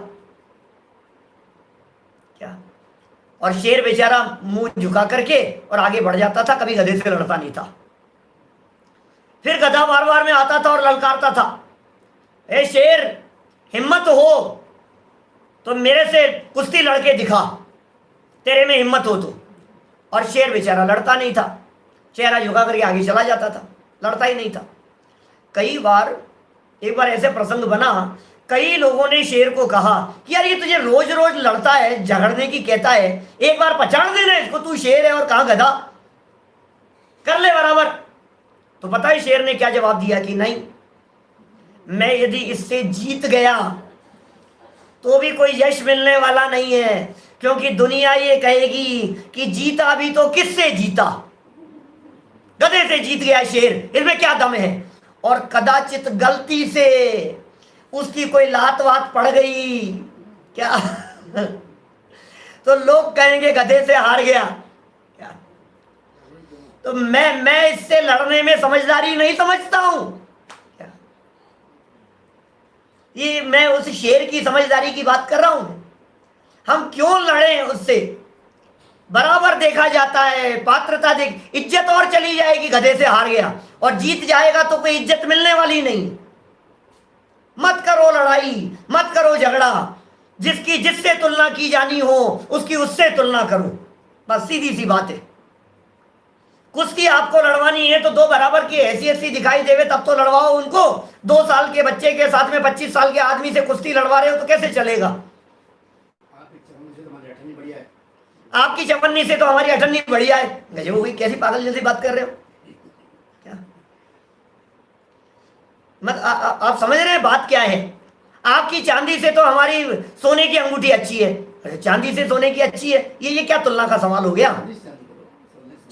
क्या? और शेर बेचारा मुंह झुका करके और आगे बढ़ जाता था, कभी गधे से लड़ता नहीं था। फिर गधा बार बार में आता था और ललकारता था, ए शेर हिम्मत हो तो मेरे से कुश्ती लड़के दिखा, तेरे में हिम्मत हो तो। और शेर बेचारा लड़ता नहीं था, चेहरा झुका करके आगे चला जाता था, लड़ता ही नहीं था। कई बार, एक बार ऐसे प्रसंग बना, कई लोगों ने शेर को कहा कि यार ये तुझे रोज रोज लड़ता है, झगड़ने की कहता है, एक बार पहचान देना इसको, तू शेर है और कहाँ गधा, कर ले बराबर। तो पता है शेर ने क्या जवाब दिया कि नहीं, मैं यदि इससे जीत गया तो भी कोई यश मिलने वाला नहीं है, क्योंकि दुनिया ये कहेगी कि जीता भी तो किससे जीता, गधे से जीत गया शेर, इसमें क्या दम है। और कदाचित गलती से उसकी कोई लात वात पड़ गई क्या तो लोग कहेंगे गधे से हार गया क्या। तो मैं इससे लड़ने में समझदारी नहीं समझता हूं क्या? ये मैं उस शेर की समझदारी की बात कर रहा हूं। हम क्यों लड़े उससे? बराबर देखा जाता है, पात्रता देख, इज्जत और चली जाएगी। गधे से हार गया और जीत जाएगा तो कोई इज्जत मिलने वाली नहीं। मत करो लड़ाई, मत करो झगड़ा, जिससे तुलना की जानी हो उसकी उससे तुलना करो, बस सीधी सी बात है। कुश्ती आपको लड़वानी है तो 2 बराबर की हैसियत सी दिखाई देवे तब तो लड़वाओ उनको। 2 साल के बच्चे के साथ में 25 साल के आदमी से कुश्ती लड़वा रहे हो तो कैसे चलेगा? आपकी चपन्नी से तो हमारी अठन्नी बढ़िया है। गजब हो गई, कैसी पागल जैसी बात कर रहे हो क्या? मत आप समझ रहे हैं बात क्या है? आपकी चांदी से तो हमारी सोने की अंगूठी अच्छी है, चांदी से सोने की अच्छी है, ये क्या तुलना का सवाल हो गया?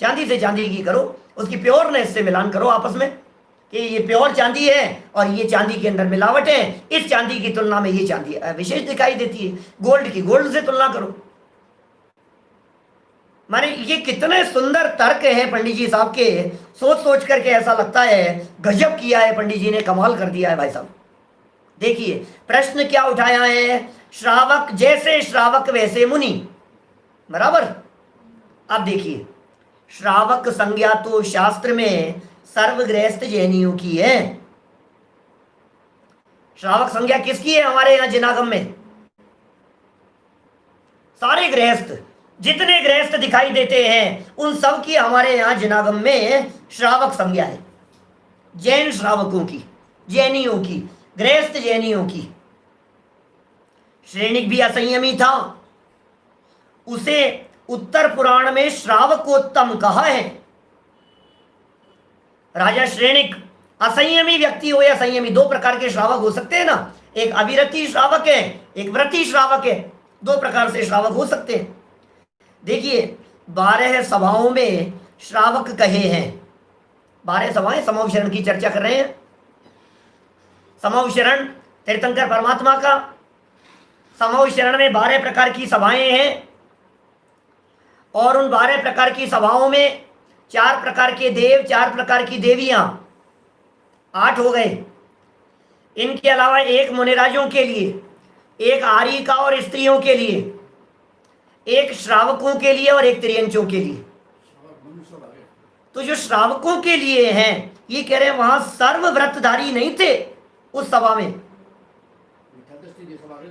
चांदी से चांदी की करो, उसकी प्योरनेस से मिलान करो आपस में कि ये प्योर चांदी है और ये चांदी के अंदर मिलावट है, इस चांदी की तुलना में ये चांदी विशेष दिखाई देती है। गोल्ड की गोल्ड से तुलना करो। माने ये कितने सुंदर तर्क हैं पंडित जी साहब के, सोच सोच करके ऐसा लगता है गजब किया है पंडित जी ने, कमाल कर दिया है भाई साहब। देखिए प्रश्न क्या उठाया है, श्रावक जैसे श्रावक वैसे मुनि, बराबर। अब देखिए श्रावक संज्ञा तो शास्त्र में सर्वगृहस्थ जैनियों की है। श्रावक संज्ञा किसकी है हमारे यहां जिनागम में? सारे गृहस्थ, जितने गृहस्थ दिखाई देते हैं उन सब की हमारे यहां जिनागम में श्रावक संज्ञा है। जैन श्रावकों की, जैनियों की, गृहस्थ जैनियों की। श्रेणिक भी असंयमी था, उसे उत्तर पुराण में श्रावकोत्तम कहा है। राजा श्रेणिक असंयमी व्यक्ति हो या संयमी, दो प्रकार के श्रावक हो सकते हैं ना, एक अविरति श्रावक है, एक व्रती श्रावक है, दो प्रकार से श्रावक हो सकते हैं। देखिए 12 सभाओं में श्रावक कहे हैं, 12 सभाएं समविचरण की चर्चा कर रहे हैं। समविचरण तीर्थंकर परमात्मा का, समविचरण में 12 प्रकार की सभाएं हैं और उन 12 प्रकार की सभाओं में 4 प्रकार के देव, 4 प्रकार की देवियां, 8 हो गए। इनके अलावा एक मुनिराजों के लिए, एक आर्यिका और स्त्रियों के लिए, एक श्रावकों के लिए और एक त्रियंचों के लिए। तो जो श्रावकों के लिए हैं, ये कह रहे हैं वहां सर्व व्रतधारी नहीं थे उस सभा में।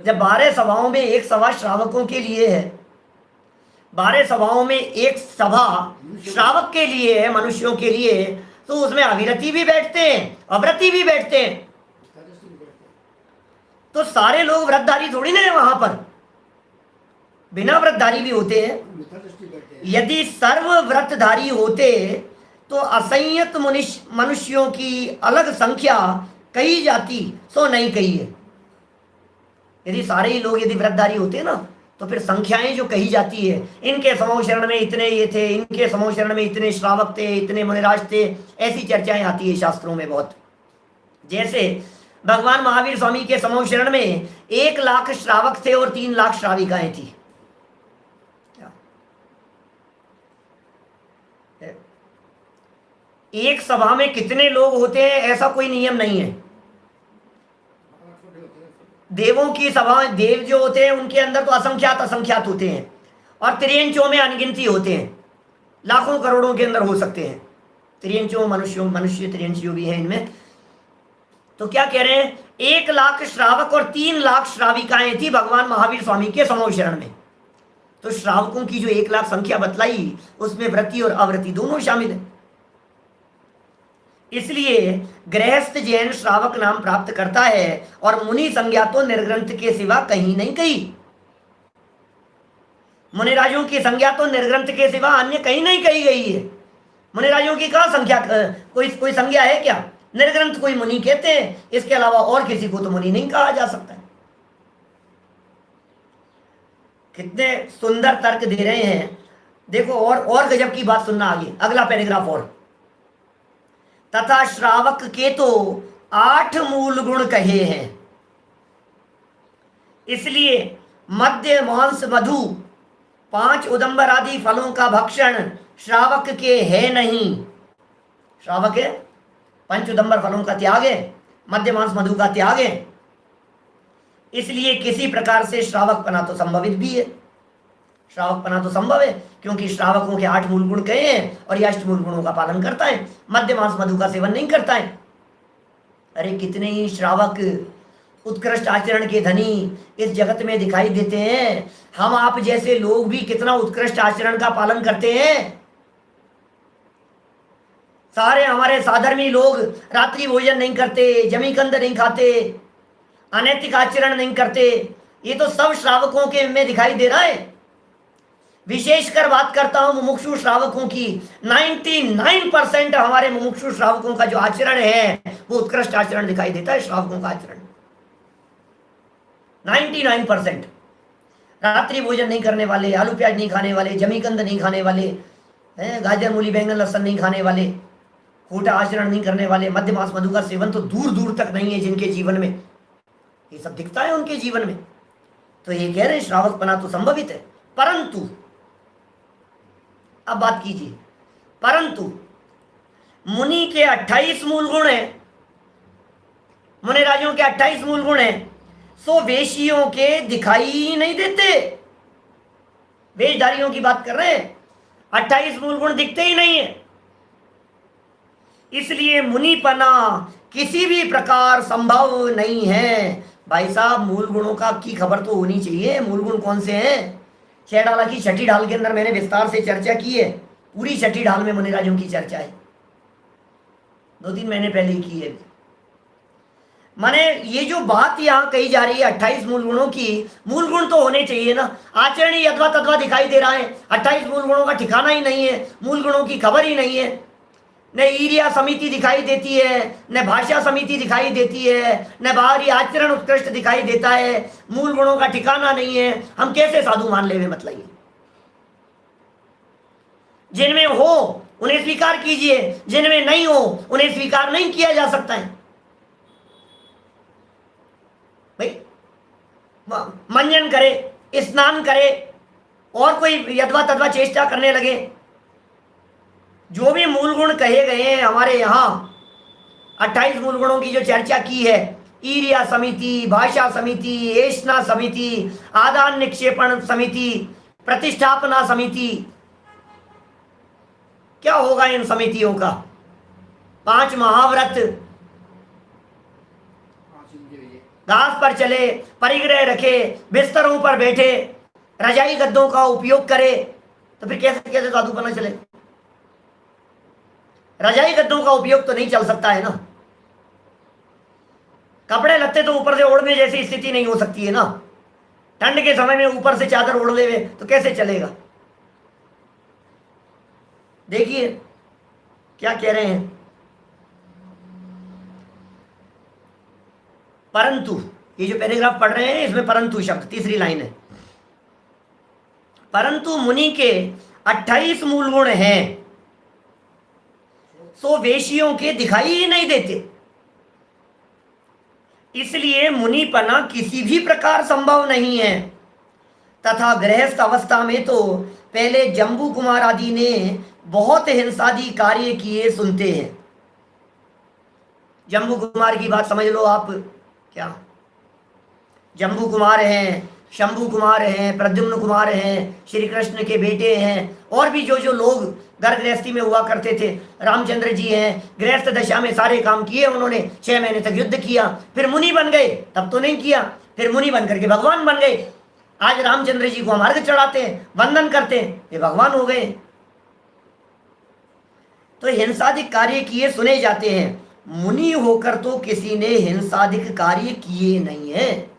जब 12 सभाओं में एक सभा श्रावकों के लिए है, 12 सभाओं में एक सभा श्रावक के लिए है, मनुष्यों के लिए, तो उसमें अविरति भी बैठते हैं, अव्रति भी बैठते हैं। तो सारे लोग व्रतधारी थोड़ी ना है वहां पर, बिना व्रतधारी भी होते हैं। यदि सर्व व्रतधारी होते तो असंयत मनुष्यों की अलग संख्या कही जाती, सो नहीं कही है। यदि सारे ही लोग यदि व्रतधारी होते ना, तो फिर संख्याएं जो कही जाती है, इनके समूह शरण में इतने ये थे, इनके समूह शरण में इतने श्रावक थे, इतने मुनिराज थे, ऐसी चर्चाएं आती है शास्त्रों में बहुत। जैसे भगवान महावीर स्वामी के समूह शरण में 1 लाख श्रावक थे और 3 लाख श्राविकाएं थी। एक सभा में कितने लोग होते हैं ऐसा कोई नियम नहीं है। देवों की सभा, देव जो होते हैं उनके अंदर तो असंख्यात असंख्यात होते हैं, और त्रियंचों में अनगिनती होते हैं, लाखों करोड़ों के अंदर हो सकते हैं त्रियंचों, मनुष्य त्रियंचियों भी हैं इनमें। तो क्या कह रहे हैं, 1 लाख श्रावक और 3 लाख श्राविकाएं थी भगवान महावीर स्वामी के समूह शरण में। तो श्रावकों की जो 1 लाख संख्या बतलाई, उसमें व्रती और अव्रती दोनों शामिल है। इसलिए गृहस्थ जैन श्रावक नाम प्राप्त करता है, और मुनि संज्ञा तो निर्ग्रंथ के सिवा कहीं नहीं कही। मुनिराजों की संज्ञा तो निर्ग्रंथ के सिवा अन्य कहीं नहीं कही गई है। मुनिराजों की कहाँ संज्ञा, कोई संज्ञा है क्या? निर्ग्रंथ कोई मुनि कहते हैं, इसके अलावा और किसी को तो मुनि नहीं कहा जा सकता है। कितने सुंदर तर्क दे रहे हैं, देखो। और गजब की बात सुनना आगे, अगला पैराग्राफ और। तथा श्रावक के तो 8 मूल गुण कहे हैं, इसलिए मद्य मांस मधु 5 उदंबर आदि फलों का भक्षण श्रावक के है नहीं। श्रावक है, 5 उदंबर फलों का त्याग है, मद्य मांस मधु का त्याग है, इसलिए किसी प्रकार से श्रावकपना तो संभवित भी है। श्रावकपना तो संभव है, क्योंकि श्रावकों के 8 मूल गुण कहे हैं और ये 8 मूल गुणों का पालन करता है, मद्य मांस मधु का सेवन नहीं करता है। अरे कितने ही श्रावक उत्कृष्ट आचरण के धनी इस जगत में दिखाई देते हैं। हम आप जैसे लोग भी कितना उत्कृष्ट आचरण का पालन करते हैं। सारे हमारे साधर्मी लोग रात्रि भोजन नहीं करते, जमीकंद नहीं खाते, अनैतिक आचरण नहीं करते। ये तो सब श्रावकों के में दिखाई दे रहा है। विशेषकर बात करता हूं मुमुक्षु श्रावकों की, 99% हमारे मुमुक्षु श्रावकों का जो आचरण है वो उत्कृष्ट आचरण दिखाई देता है। श्रावकों का आचरण 99%। रात्रि भोजन नहीं करने वाले, आलू प्याज नहीं खाने वाले, जमीकंद नहीं खाने वाले, गाजर मूली बैंगन लहसुन नहीं खाने वाले, खोटा आचरण नहीं करने वाले, मद्य मांस मधु का सेवन तो दूर दूर तक नहीं है जिनके जीवन में, ये सब दिखता है उनके जीवन में। तो ये कह रहे हैं श्रावकपना तो संभवित है। परंतु अब बात कीजिए, परंतु मुनि के 28 मूल गुण हैं, मुनिराजों के 28 मूल गुण हैं, सो वेशियों के दिखाई ही नहीं देते। वेशधारियों की बात कर रहे हैं, 28 मूल गुण दिखते ही नहीं है। इसलिए मुनिपना किसी भी प्रकार संभव नहीं है। भाई साहब, मूल गुणों का की खबर तो होनी चाहिए। मूल गुण कौन से हैं? 6 ढाला की 6ठी ढाल के अंदर मैंने विस्तार से चर्चा की है। पूरी 6ठी ढाल में मुनिराजों की चर्चा है, 2-3 महीने पहले ही की है। माने ये जो बात यहाँ कही जा रही है 28 मूल गुणों की, मूल गुण तो होने चाहिए ना। आचरण ही अथवा तथवा दिखाई दे रहा है, 28 मूल गुणों का ठिकाना ही नहीं है, मूल गुणों की खबर ही नहीं है। न ईर्ष्या समिति दिखाई देती है, न भाषा समिति दिखाई देती है, न बाहरी आचरण उत्कृष्ट दिखाई देता है, मूल गुणों का ठिकाना नहीं है। हम कैसे साधु मान ले? मतलब ये जिनमें हो उन्हें स्वीकार कीजिए, जिनमें नहीं हो उन्हें स्वीकार नहीं किया जा सकता है। भाई मंजन करे, स्नान करे और कोई यथवा तथवा चेष्टा करने लगे, जो भी मूल गुण कहे गए हैं हमारे यहाँ 28 मूल गुणों की जो चर्चा की है, ईर्ष्या समिति, भाषा समिति, ऐष्णा समिति, आदान निक्षेपण समिति, प्रतिष्ठापना समिति, क्या होगा इन समितियों का? 5 महाव्रत, घास पर चले, परिग्रह रखे, बिस्तरों पर बैठे, रजाई गद्दों का उपयोग करे, तो फिर कैसे कैसे साधुपना चले? रजाई गद्दों का उपयोग तो नहीं चल सकता है ना। कपड़े लत्ते तो ऊपर से ओढ़ने जैसी स्थिति नहीं हो सकती है ना। ठंड के समय में ऊपर से चादर ओढ़ ले तो कैसे चलेगा? देखिए क्या कह रहे हैं। परंतु ये जो पैराग्राफ पढ़ रहे हैं इसमें परंतु शब्द, तीसरी लाइन है। परंतु मुनि के 28 मूल गुण हैं, सो वेशियों के दिखाई ही नहीं देते, इसलिए मुनिपना किसी भी प्रकार संभव नहीं है। तथा गृहस्थ अवस्था में तो पहले जम्बू कुमार आदि ने बहुत हिंसादी कार्य किए सुनते हैं। जम्बू कुमार की बात समझ लो आप। क्या जम्बू कुमार हैं, शंभू कुमार हैं, प्रद्युम्न कुमार हैं, श्री कृष्ण के बेटे हैं, और भी जो जो लोग घर गृहस्थी में हुआ करते थे। रामचंद्र जी हैं, गृहस्थ दशा में सारे काम किए उन्होंने, 6 महीने तक युद्ध किया, फिर मुनि बन गए, तब तो नहीं किया, फिर मुनि बन करके भगवान बन गए। आज रामचंद्र जी को हम अर्घ चढ़ाते हैं, वंदन करते हैं, ये भगवान हो गए। तो हिंसादिक कार्य किए सुने जाते हैं, मुनि होकर तो किसी ने हिंसादिक कार्य किए नहीं है।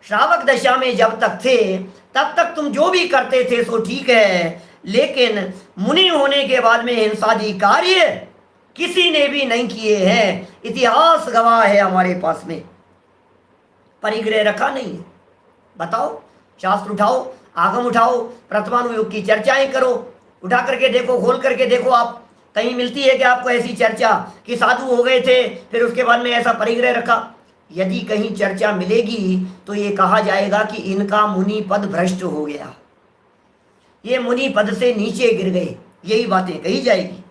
श्रावक दशा में जब तक थे तब तक तुम जो भी करते थे सो ठीक है, लेकिन मुनि होने के बाद में हिंसादी कार्य किसी ने भी नहीं किए हैं। इतिहास गवाह है हमारे पास में। परिग्रह रखा नहीं है। बताओ, शास्त्र उठाओ, आगम उठाओ, प्रथमानुयोग की चर्चाएं करो, उठा करके देखो, खोल करके देखो, आप कहीं मिलती है कि आपको ऐसी चर्चा कि साधु हो गए थे फिर उसके बाद में ऐसा परिग्रह रखा? यदि कहीं चर्चा मिलेगी तो ये कहा जाएगा कि इनका मुनि पद भ्रष्ट हो गया, ये मुनि पद से नीचे गिर गए, यही बातें कही जाएगी।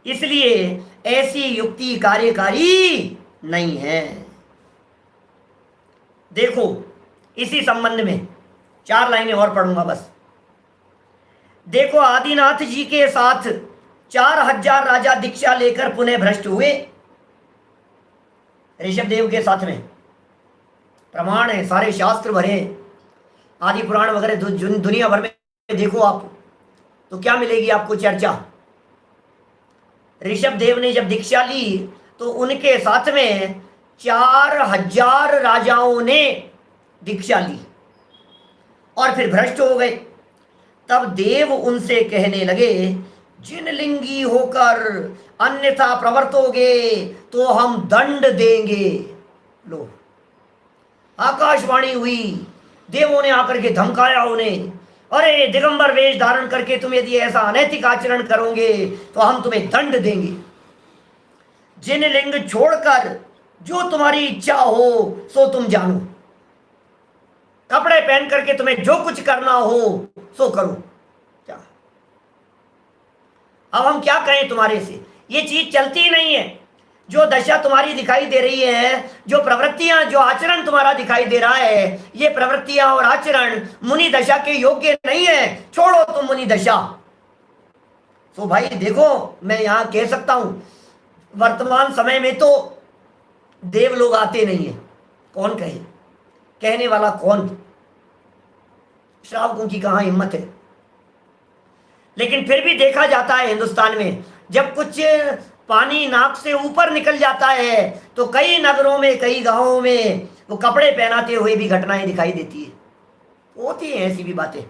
इसलिए ऐसी युक्ति कार्यकारी नहीं है। देखो इसी संबंध में 4 लाइनें और पढ़ूंगा बस। देखो आदिनाथ जी के साथ 4000 राजा दीक्षा लेकर पुनः भ्रष्ट हुए। ऋषभदेव के साथ में प्रमाण है, सारे शास्त्र भरे, आदि पुराण वगैरह दुनिया भर में देखो आप तो क्या मिलेगी आपको चर्चा। ऋषभदेव ने जब दीक्षा ली तो उनके साथ में 4000 राजाओं ने दीक्षा ली और फिर भ्रष्ट हो गए। तब देव उनसे कहने लगे, जिन लिंगी होकर अन्यथा प्रवर्तोगे तो हम दंड देंगे। लो, आकाशवाणी हुई, देवों ने आकर के धमकाया उन्हें, अरे दिगंबर वेश धारण करके तुम यदि ऐसा अनैतिक आचरण करोगे तो हम तुम्हें दंड देंगे। जिन लिंग छोड़कर जो तुम्हारी इच्छा हो सो तुम जानो, कपड़े पहन करके तुम्हें जो कुछ करना हो सो करो। क्या अब हम क्या कहें तुम्हारे से? ये चीज चलती नहीं है। जो दशा तुम्हारी दिखाई दे रही है, जो प्रवृत्तियां, जो आचरण तुम्हारा दिखाई दे रहा है, ये प्रवृत्तियां और आचरण मुनि दशा के योग्य नहीं है। छोड़ो तुम मुनि दशा। तो भाई देखो, मैं यहां कह सकता हूं वर्तमान समय में तो देव लोग आते नहीं है। कौन कहे? कहने वाला कौन? श्रावकों की कहां हिम्मत है। लेकिन फिर भी देखा जाता है हिंदुस्तान में जब कुछ पानी नाक से ऊपर निकल जाता है तो कई नगरों में, कई गांवों में वो कपड़े पहनाते हुए भी घटनाएं दिखाई देती है। होती हैं ऐसी भी बातें।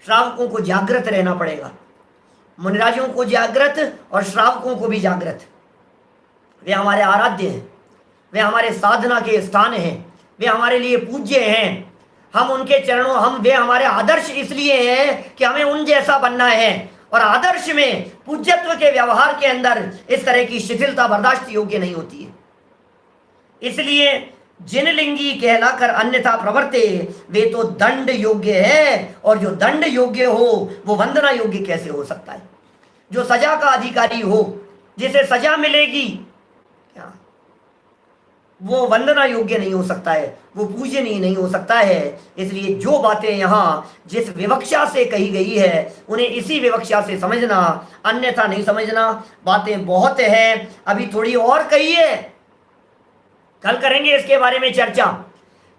श्रावकों को जागृत रहना पड़ेगा, मुनिराजों को जागृत और श्रावकों को भी जागृत। वे हमारे आराध्य हैं, वे हमारे साधना के स्थान हैं, वे हमारे लिए पूज्य हैं। हम उनके चरणों, वे हमारे आदर्श इसलिए हैं कि हमें उन जैसा बनना है। और आदर्श में, पूज्यत्व के व्यवहार के अंदर इस तरह की शिथिलता बर्दाश्त योग्य नहीं होती है। इसलिए जिनलिंगी कहलाकर अन्यथा प्रवर्ते, वे तो दंड योग्य है। और जो दंड योग्य हो वो वंदना योग्य कैसे हो सकता है? जो सजा का अधिकारी हो, जिसे सजा मिलेगी, क्या वो वंदना योग्य नहीं हो सकता है, वो पूजनीय नहीं हो सकता है। इसलिए जो बातें यहाँ जिस विवक्षा से कही गई है उन्हें इसी विवक्षा से समझना, अन्यथा नहीं समझना। बातें बहुत है, अभी थोड़ी और कहिए, कल करेंगे इसके बारे में चर्चा।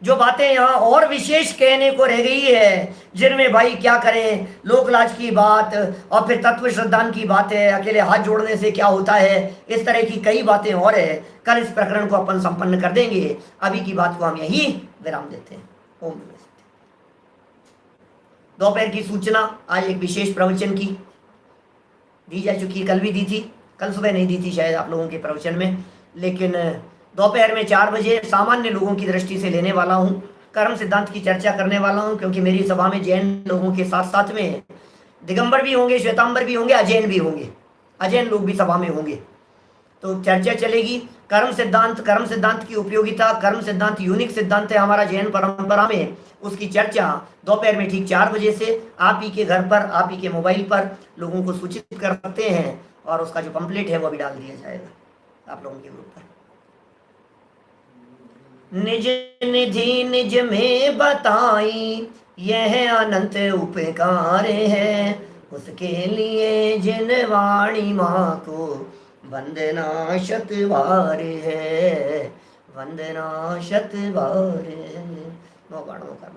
जो बातें यहाँ और विशेष कहने को रह गई है, जिनमें भाई क्या करें, लोक लाज की बात और फिर तत्व श्रद्धान की बात है, अकेले हाथ जोड़ने से क्या होता है, इस तरह की कई बातें और है। कल इस प्रकरण को अपन संपन्न कर देंगे। अभी की बात को हम यही विराम देते हैं। ओम नमः शिवाय। दोपहर की सूचना आज एक विशेष प्रवचन की दी जा चुकी, कल भी दी थी, कल सुबह नहीं दी थी शायद आप लोगों के प्रवचन में, लेकिन दोपहर में 4 बजे सामान्य लोगों की दृष्टि से लेने वाला हूँ। कर्म सिद्धांत की चर्चा करने वाला हूँ, क्योंकि मेरी सभा में जैन लोगों के साथ साथ में दिगंबर भी होंगे, श्वेतांबर भी होंगे, अजैन भी होंगे, अजैन लोग भी सभा में होंगे। तो चर्चा चलेगी कर्म सिद्धांत की उपयोगिता। कर्म सिद्धांत यूनिक सिद्धांत है हमारा जैन परंपरा में। उसकी चर्चा दोपहर में ठीक 4 बजे से आप ही के घर पर, आप ही के मोबाइल पर लोगों को सूचित कर सकते हैं, और उसका जो पंपलेट है वो भी डाल दिया जाएगा आप लोगों के ग्रुप पर। निज निधि निज में बताई, यह अनंत उपकार है, उसके लिए जिन वाणी माँ को वंदना शतबार है, वंदना शतबार है। नौ बाणों का